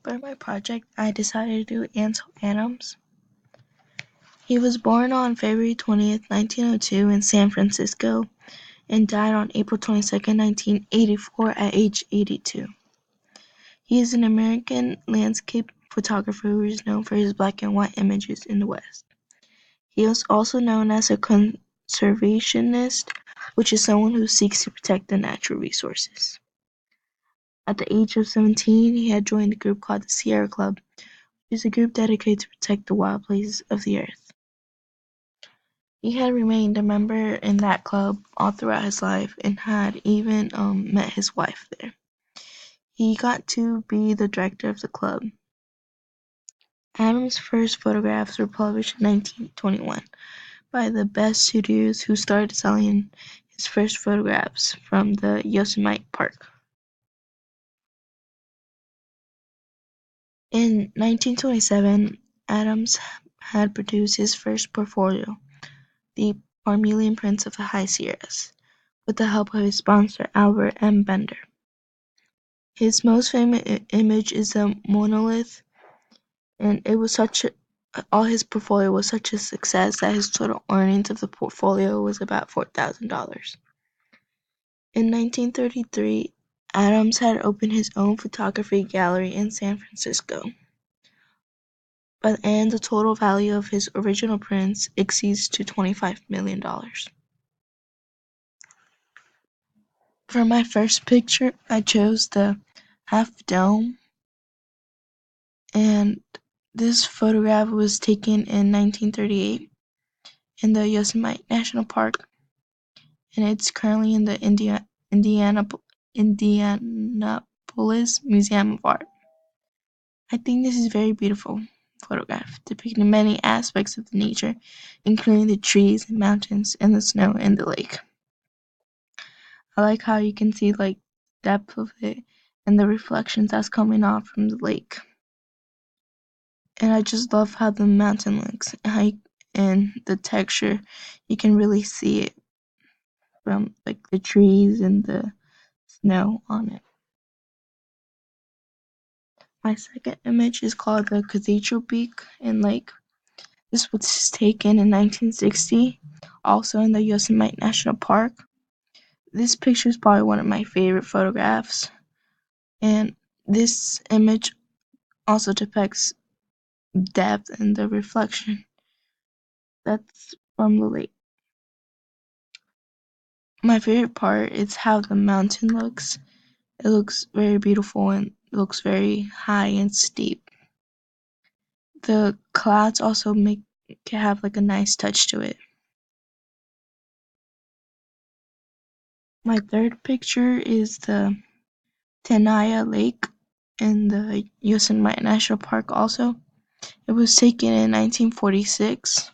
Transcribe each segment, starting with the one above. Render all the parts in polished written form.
For my project, I decided to do Ansel Adams. He was born on February 20th, 1902 in San Francisco and died on April 22nd, 1984 at age 82. He is an American landscape photographer who is known for his black and white images in the West. He is also known as a conservationist, which is someone who seeks to protect the natural resources. At the age of 17, he had joined a group called the Sierra Club, which is a group dedicated to protect the wild places of the earth. He had remained a member in that club all throughout his life and had even met his wife there. He got to be the director of the club. Adams' first photographs were published in 1921 by the Best Studios, who started selling his first photographs from the Yosemite Park. In 1927, Adams had produced his first portfolio, the Parmelian Prince of the High Sierras, with the help of his sponsor Albert M. Bender. His most famous image is the monolith, and all his portfolio was such a success that his total earnings of the portfolio was about $4,000. In 1933, Adams had opened his own photography gallery in San Francisco. By the end, the total value of his original prints exceeds to $25 million. For my first picture, I chose the half dome, and this photograph was taken in 1938 in the Yosemite National Park, and it's currently in the Indianapolis Museum of Art. I think this is a very beautiful photograph, depicting many aspects of the nature, including the trees and mountains and the snow and the lake. I like how you can see like depth of it and the reflections that's coming off from the lake. And I just love how the mountain looks and the texture. You can really see it from like the trees and the snow on it. My second image is called the Cathedral Peak and Lake. This was taken in 1960, also in the Yosemite National Park. This picture is probably one of my favorite photographs, and this image also depicts depth and the reflection that's from the lake. My favorite part is how the mountain looks. It looks very beautiful and looks very high and steep. The clouds also have like a nice touch to it. My third picture is the Tenaya Lake in the Yosemite National Park also. It was taken in 1946.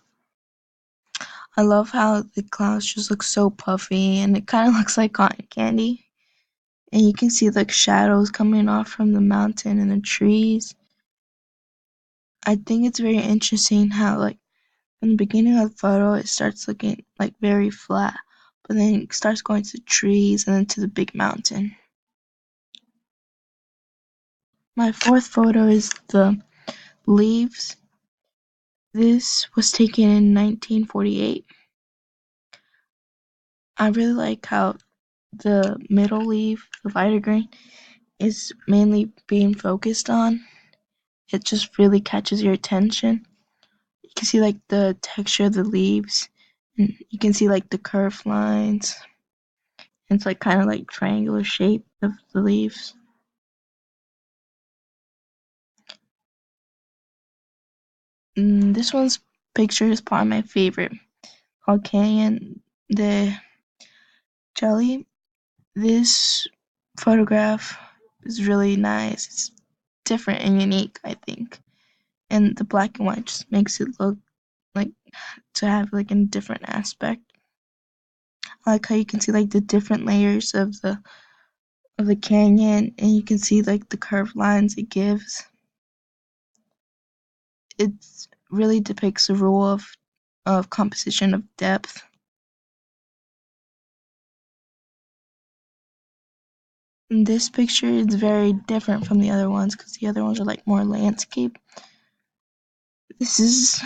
I love how the clouds just look so puffy and it kind of looks like cotton candy. And you can see like shadows coming off from the mountain and the trees. I think it's very interesting how like in the beginning of the photo it starts looking like very flat, but then it starts going to the trees and then to the big mountain. My fourth photo is the leaves. This was taken in 1948. I really like how the middle leaf, the lighter green, is mainly being focused on. It just really catches your attention. You can see like the texture of the leaves, and you can see like the curved lines. It's like kind of like triangular shape of the leaves. This one's picture is probably my favorite, called Canyon de Jelly. This photograph is really nice. It's different and unique, I think. And the black and white just makes it look like to have like a different aspect. I like how you can see like the different layers of the canyon, and you can see like the curved lines it gives. It really depicts the rule of composition of depth. 。 . 。 . . . . . . . . . . . . . . . . . . . . . . . . . . . . . . . . . . . . . . . . . . . . . . . . . . . . . . This picture is very different from the other ones because the other ones are like more landscape. This is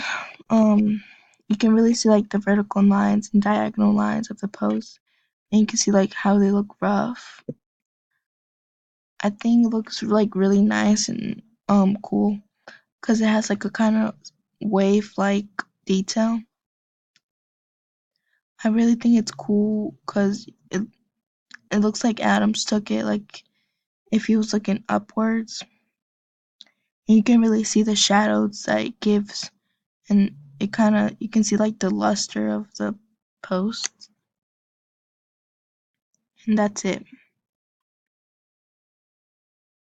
you can really see like the vertical lines and diagonal lines of the post, and you can see like how they look rough. I think it looks like really nice and cool because it has like a kind of wave like detail. I really think it's cool because it looks like Adams took it like if he was looking upwards, and you can really see the shadows that it gives, and it kind of you can see like the luster of the post, and that's it.